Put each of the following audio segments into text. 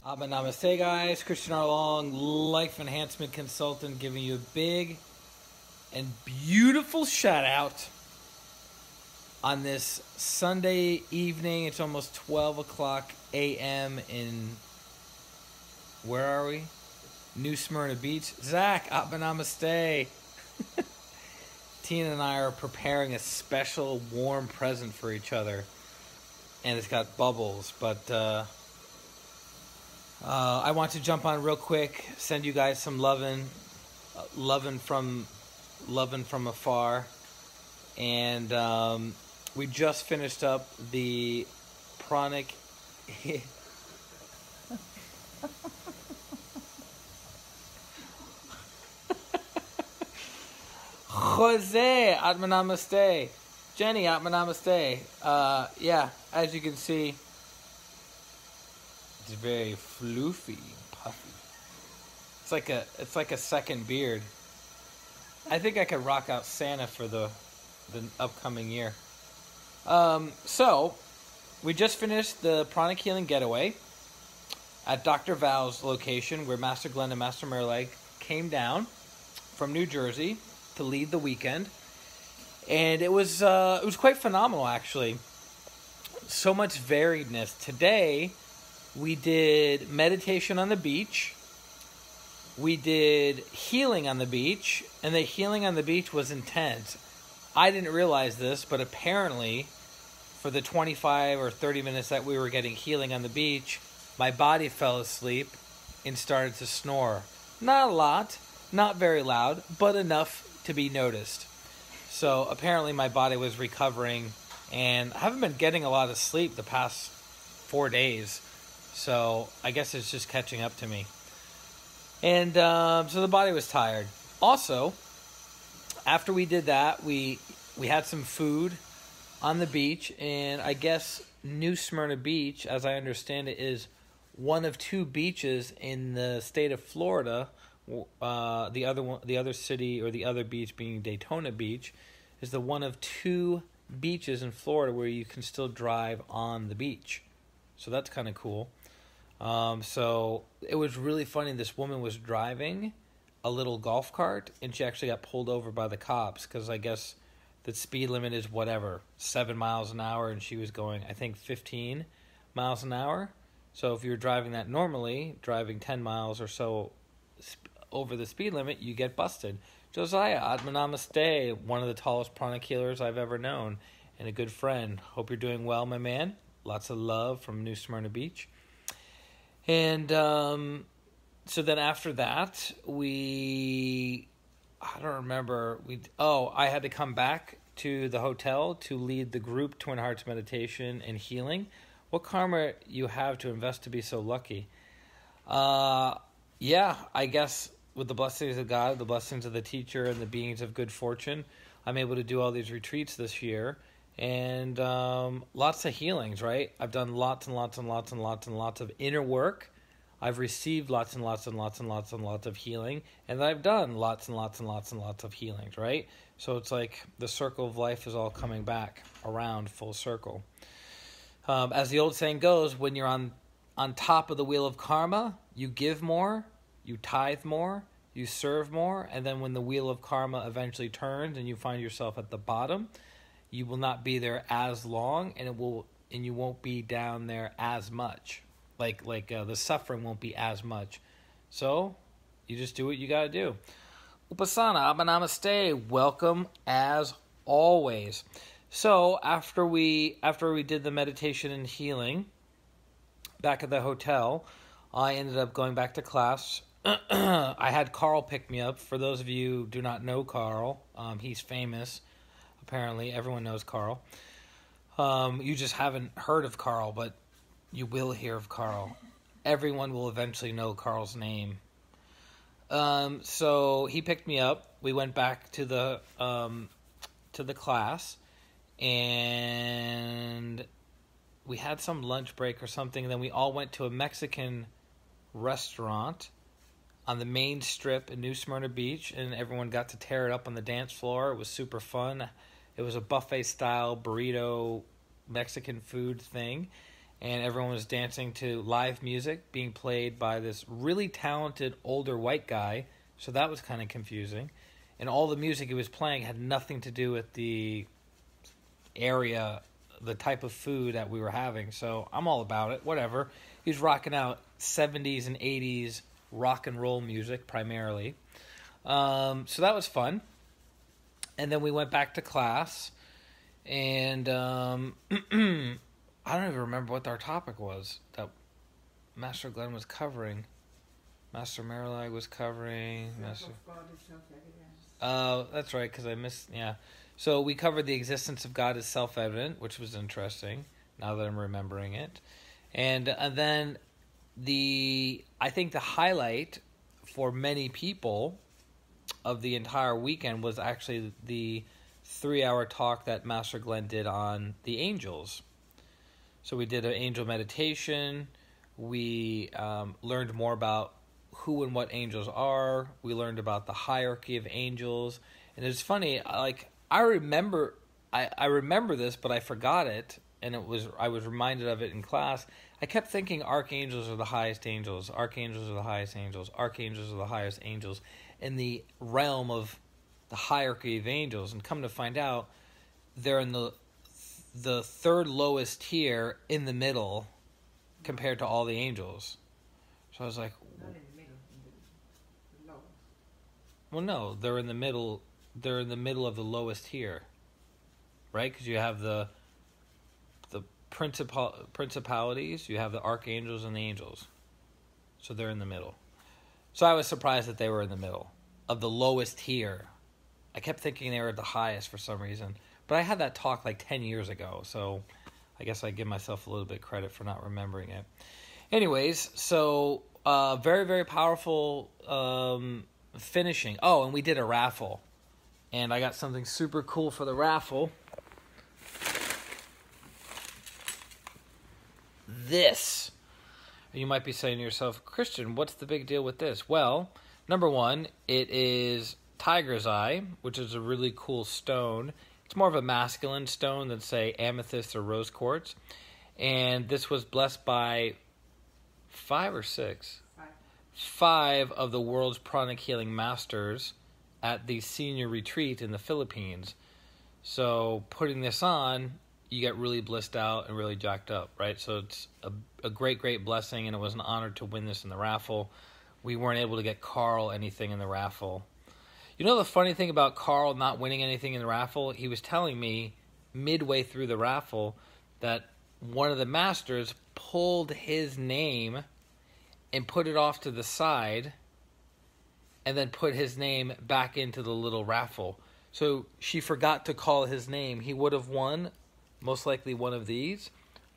Namaste, guys. ChristianRLong, life enhancement consultant, giving you a big and beautiful shout out on this Sunday evening. It's almost 12 o'clock a.m. in, where are we? New Smyrna Beach. Zach, Namaste. Tina and I are preparing a special warm present for each other, and it's got bubbles, but I want to jump on real quick, send you guys some loving from afar, and we just finished up the pranic. Jose, Namaste. Jenny, Namaste. Yeah, as you can see, it's very floofy, puffy. It's like a second beard. I think I could rock out Santa for the upcoming year. So we just finished the pranic healing getaway at Dr. Val's location, where Master Glen and Master Marilag came down from New Jersey to lead the weekend, and it was quite phenomenal, actually. So much variedness. Today we did meditation on the beach. We did healing on the beach, and the healing on the beach was intense. I didn't realize this, but apparently for the 25 or 30 minutes that we were getting healing on the beach, my body fell asleep and started to snore. Not a lot, not very loud, but enough to be noticed. So apparently my body was recovering, and I haven't been getting a lot of sleep the past 4 days. So I guess it's just catching up to me. And so the body was tired. Also, after we did that, we had some food on the beach. And I guess New Smyrna Beach, as I understand it, is one of two beaches in the state of Florida. The other city, or the other beach being Daytona Beach, is the one of two beaches in Florida where you can still drive on the beach. So that's kind of cool. So it was really funny. This woman was driving a little golf cart, and she actually got pulled over by the cops because I guess the speed limit is 7 miles an hour, and she was going, I think, 15 miles an hour. So if you're driving that normally, driving 10 miles or so over the speed limit, you get busted. Josiah, Namaste, one of the tallest pranic healers I've ever known, and a good friend. Hope you're doing well, my man. Lots of love from New Smyrna Beach. And so then after that, I don't remember. I had to come back to the hotel to lead the group Twin Hearts meditation and healing. What karma you have to invest to be so lucky? Yeah, I guess with the blessings of God, the blessings of the teacher, and the beings of good fortune, I'm able to do all these retreats this year. And lots of healings, right? I've done lots and lots and lots and lots and lots of inner work. I've received lots and lots and lots and lots and lots of healing. And I've done lots and lots and lots and lots of healings, right? So it's like the circle of life is all coming back around full circle. As the old saying goes, when you're on top of the wheel of karma, you give more, you tithe more, you serve more. And then when the wheel of karma eventually turns and you find yourself at the bottom, you will not be there as long, and you won't be down there as much. Like the suffering won't be as much. So you just do what you gotta do. Upasana, Namaste, welcome as always. So after we did the meditation and healing back at the hotel, I ended up going back to class. I had Carl pick me up. For those of you who do not know Carl, he's famous. Apparently, everyone knows Carl. You just haven't heard of Carl, but you will hear of Carl. Everyone will eventually know Carl's name. So he picked me up. We went back to the class, and we had some lunch break or something. And then we all went to a Mexican restaurant on the main strip in New Smyrna Beach, and everyone got to tear it up on the dance floor. It was super fun. It was a buffet-style burrito Mexican food thing. and everyone was dancing to live music being played by this really talented older white guy, so that was kind of confusing. And all the music he was playing had nothing to do with the area, the type of food that we were having, so I'm all about it, whatever. He was rocking out 70s and 80s rock and roll music primarily. So that was fun. And then we went back to class, and I don't even remember what our topic was that Master Glen was covering. Master Marilag was covering. Oh, that's right, because I missed, yeah. So we covered the existence of God as self-evident, which was interesting, now that I'm remembering it. And then I think the highlight for many people of the entire weekend was actually the 3-hour talk that Master Glen did on the angels. So we did an angel meditation. We learned more about who and what angels are. We learned about the hierarchy of angels. And it's funny, I remember this, but I forgot it, and I was reminded of it in class. I kept thinking archangels are the highest angels, archangels are the highest angels, archangels are the highest angels in the realm of the hierarchy of angels, and come to find out they're in the third lowest tier in the middle compared to all the angels. So I was like, not in the middle, in the lowest. Well, no, they're in the middle. They're in the middle of the lowest tier, right? Because you have the principalities, you have the archangels and the angels, so they're in the middle. So I was surprised that they were in the middle of the lowest tier. I kept thinking they were at the highest for some reason, but I had that talk like 10 years ago, so I guess I give myself a little bit credit for not remembering it. Anyways, so very, very powerful finishing. Oh, and we did a raffle. And I got something super cool for the raffle. This. You might be saying to yourself, Christian, what's the big deal with this? Well, number one, it is Tiger's Eye, which is a really cool stone. It's more of a masculine stone than, say, amethyst or rose quartz. And this was blessed by 5 or 6? 5 of the world's pranic healing masters at the senior retreat in the Philippines. So putting this on, you get really blissed out and really jacked up, right? So it's a great, great blessing, and it was an honor to win this in the raffle. We weren't able to get Carl anything in the raffle. You know the funny thing about Carl not winning anything in the raffle? He was telling me midway through the raffle that one of the masters pulled his name and put it off to the side and then put his name back into the little raffle. So she forgot to call his name. He would have won, most likely one of these,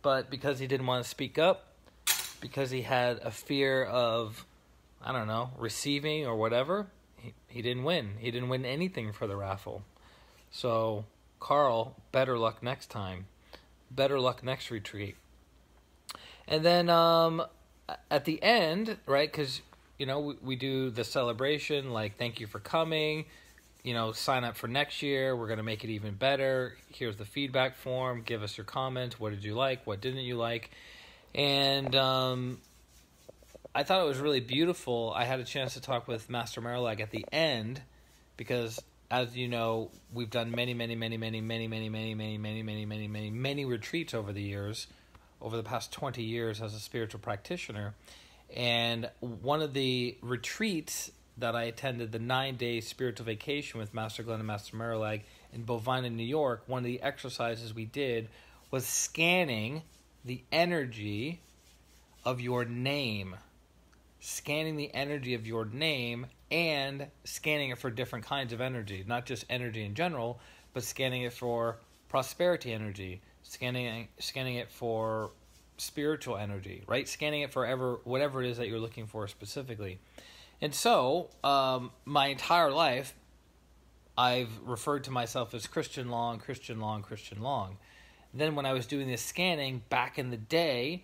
but because he didn't want to speak up, because he had a fear of, I don't know, receiving or whatever, he didn't win. He didn't win anything for the raffle. So, Carl, better luck next time. Better luck next retreat. And then at the end, right, because, you know, we do the celebration, like, thank you for coming, you know, sign up for next year, we're going to make it even better, here's the feedback form, give us your comments, what did you like, what didn't you like, and I thought it was really beautiful. I had a chance to talk with Master Marilag at the end, because, as you know, we've done many retreats over the years, over the past 20 years as a spiritual practitioner. And one of the retreats that I attended, the 9-day spiritual vacation with Master Glen and Master Marilag in Bovina, New York, one of the exercises we did was scanning the energy of your name. Scanning the energy of your name and scanning it for different kinds of energy. Not just energy in general, but scanning it for prosperity energy. Scanning it for spiritual energy, right? Scanning it for whatever it is that you're looking for specifically. And so, my entire life, I've referred to myself as ChristianRLong, ChristianRLong, ChristianRLong. Then when I was doing this scanning back in the day,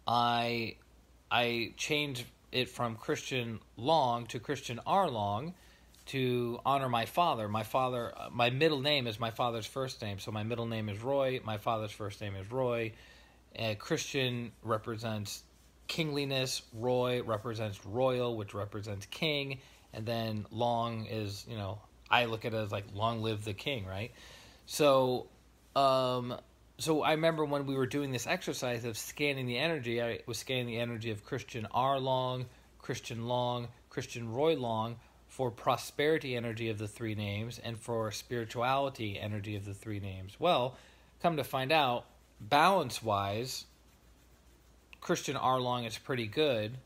I changed it from ChristianRLong to ChristianRLong to honor my father. My middle name is my father's first name, so my middle name is Roy, my father's first name is Roy, Christian represents kingliness. Roy represents royal, which represents king. And then long is, I look at it as like long live the king, right? So, so I remember when we were doing this exercise of scanning the energy, I was scanning the energy of ChristianRLong, Christian Long, Christian Roy Long for prosperity energy of the three names and for spirituality energy of the three names. Well, come to find out, balance-wise, ChristianRLong is pretty good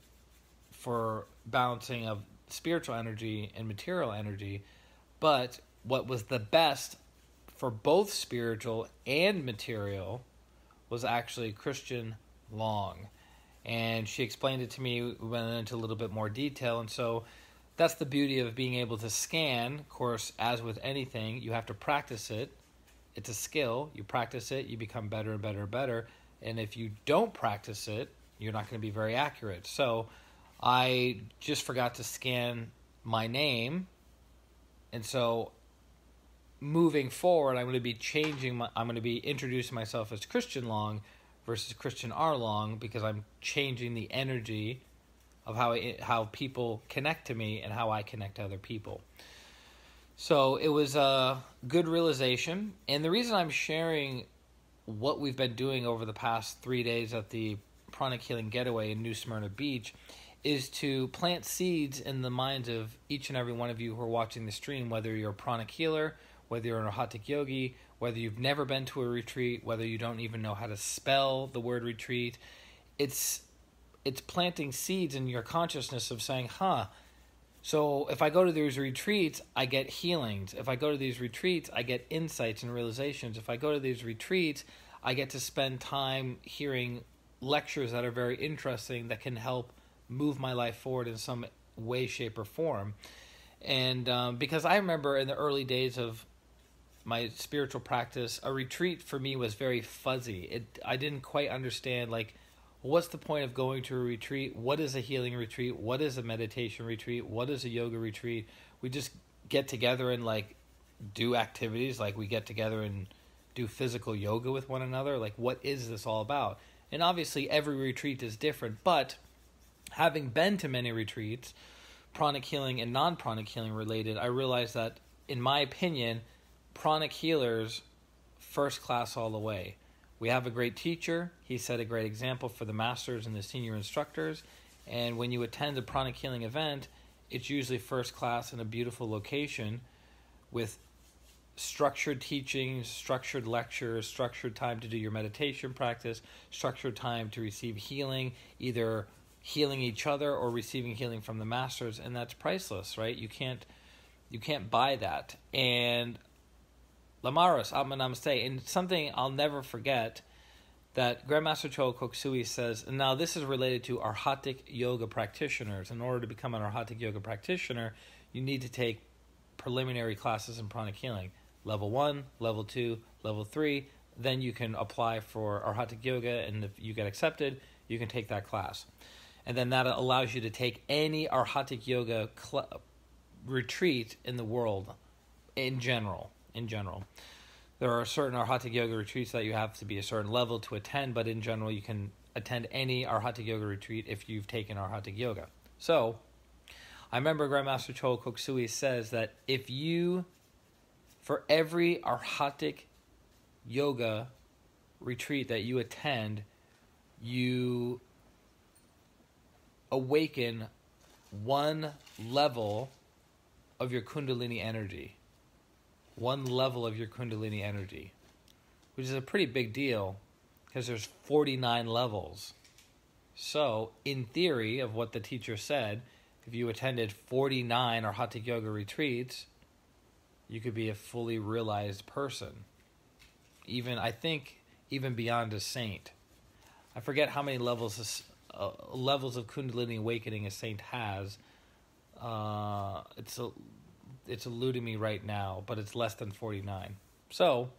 for balancing of spiritual energy and material energy, but what was the best for both spiritual and material was actually Christian Long. And she explained it to me. We went into a little bit more detail. And so that's the beauty of being able to scan. Of course, as with anything, you have to practice it. It's a skill. You practice it, you become better and better and better. And if you don't practice it, you're not going to be very accurate. So I just forgot to scan my name. And so moving forward, I'm going to be I'm going to be introducing myself as Christian Long versus ChristianRLong because I'm changing the energy of how people connect to me and how I connect to other people. So it was a good realization. And the reason I'm sharing what we've been doing over the past 3 days at the Pranic Healing Getaway in New Smyrna Beach is to plant seeds in the minds of each and every one of you who are watching the stream, whether you're a pranic healer, whether you're an Arhatic yogi, whether you've never been to a retreat, whether you don't even know how to spell the word retreat. It's planting seeds in your consciousness of saying, so if I go to these retreats, I get healings. If I go to these retreats, I get insights and realizations. If I go to these retreats, I get to spend time hearing lectures that are very interesting that can help move my life forward in some way, shape, or form. And because I remember in the early days of my spiritual practice, a retreat for me was very fuzzy. I didn't quite understand, like, what's the point of going to a retreat? What is a healing retreat? What is a meditation retreat? What is a yoga retreat? We just get together and, like, do activities. Like, we get together and do physical yoga with one another. Like, what is this all about? And obviously, every retreat is different. But having been to many retreats, pranic healing and non-pranic healing related, I realized that, in my opinion, pranic healers, first class all the way. We have a great teacher. He set a great example for the masters and the senior instructors. And when you attend a pranic healing event, it's usually first class in a beautiful location with structured teachings, structured lectures, structured time to do your meditation practice, structured time to receive healing, either healing each other or receiving healing from the masters, and that's priceless, right? You can't buy that. And Lamaros, Namaste, and something I'll never forget that Grandmaster Choa Koksui says, and now this is related to Arhatic yoga practitioners. In order to become an Arhatic yoga practitioner, you need to take preliminary classes in pranic healing. Level 1, Level 2, Level 3, then you can apply for Arhatic yoga, and if you get accepted, you can take that class. And then that allows you to take any Arhatic yoga retreat in the world in general. There are certain Arhatic yoga retreats that you have to be a certain level to attend, but in general you can attend any Arhatic yoga retreat if you've taken Arhatic yoga. So I remember Grandmaster Choa Koksui says that if you, for every Arhatic yoga retreat that you attend, you awaken one level of your Kundalini energy. One level of your Kundalini energy, which is a pretty big deal because there's 49 levels. So, in theory of what the teacher said, if you attended 49 Arhatic yoga retreats, you could be a fully realized person. I think even beyond a saint. I forget how many levels of Kundalini awakening a saint has. It's eluding me right now, but it's less than 49. So,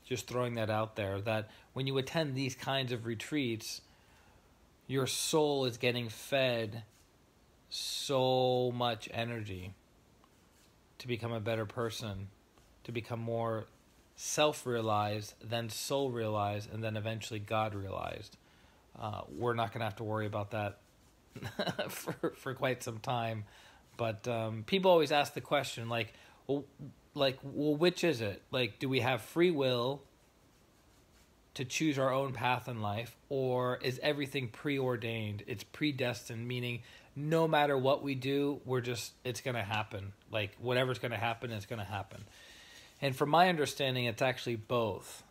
just throwing that out there, that when you attend these kinds of retreats, your soul is getting fed so much energy to become a better person, to become more self-realized, then soul-realized, and then eventually God-realized. We're not going to have to worry about that for quite some time. But people always ask the question, well, which is it? Like, do we have free will to choose our own path in life, or is everything preordained? It's predestined, meaning no matter what we do, it's going to happen. Like, whatever's going to happen is going to happen. And from my understanding, it's actually both.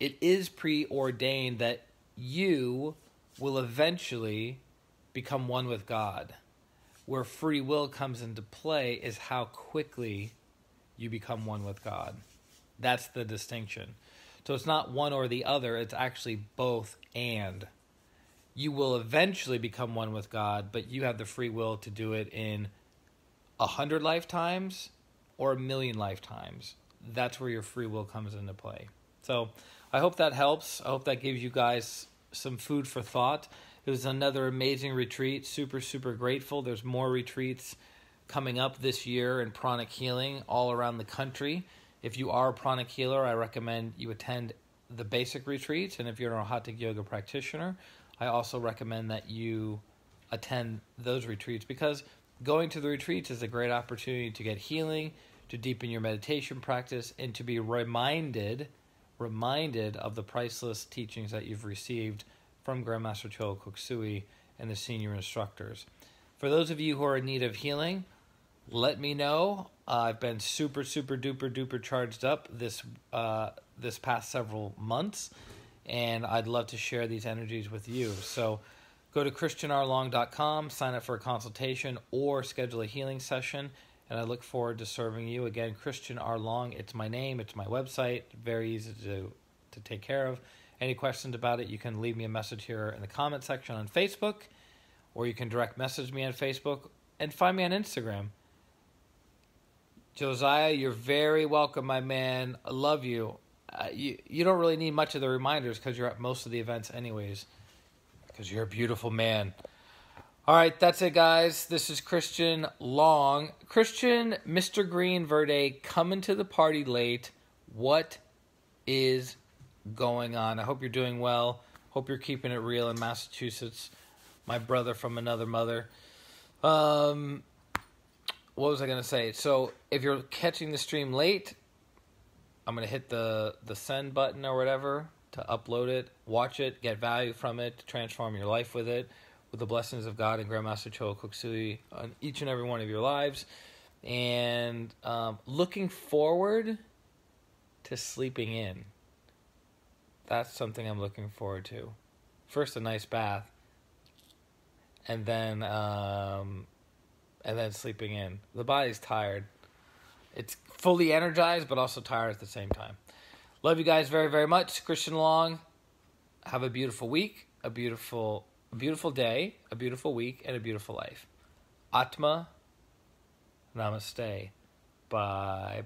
It is preordained that you will eventually become one with God. Where free will comes into play is how quickly you become one with God. That's the distinction. So it's not one or the other, it's actually both and. You will eventually become one with God, but you have the free will to do it in 100 lifetimes or 1,000,000 lifetimes. That's where your free will comes into play. So I hope that helps. I hope that gives you guys some food for thought. It was another amazing retreat. Super, super grateful. There's more retreats coming up this year in pranic healing all around the country. If you are a pranic healer, I recommend you attend the basic retreats. And if you're a Hatha Yoga practitioner, I also recommend that you attend those retreats, because going to the retreats is a great opportunity to get healing, to deepen your meditation practice, and to be reminded of the priceless teachings that you've received from Grandmaster Choa Koksui and the senior instructors. For those of you who are in need of healing, let me know. I've been super, super duper duper charged up this past several months, and I'd love to share these energies with you. So go to ChristianRLong.com, sign up for a consultation or schedule a healing session, and I look forward to serving you. Again, Christian R. Long, it's my name, it's my website, very easy to take care of. Any questions about it, you can leave me a message here in the comment section on Facebook, or you can direct message me on Facebook, and find me on Instagram. Josiah, you're very welcome, my man. I love you. You don't really need much of the reminders because you're at most of the events anyways, because you're a beautiful man. All right, that's it, guys. This is Christian Long. Christian, Mr. Green Verde, coming to the party late. What is going on? I hope you're doing well. Hope you're keeping it real in Massachusetts. My brother from another mother. What was I going to say? So if you're catching the stream late, I'm going to hit the send button or whatever to upload it, watch it, get value from it, to transform your life with it, with the blessings of God and Grandmaster Choa Koksui on each and every one of your lives. And looking forward to sleeping in. That's something I'm looking forward to. First, a nice bath, and then sleeping in. The body's tired. It's fully energized, but also tired at the same time. Love you guys very, very much. Christian Long. Have a beautiful week, a beautiful day, a beautiful week, and a beautiful life. Atma. Namaste. Bye-bye.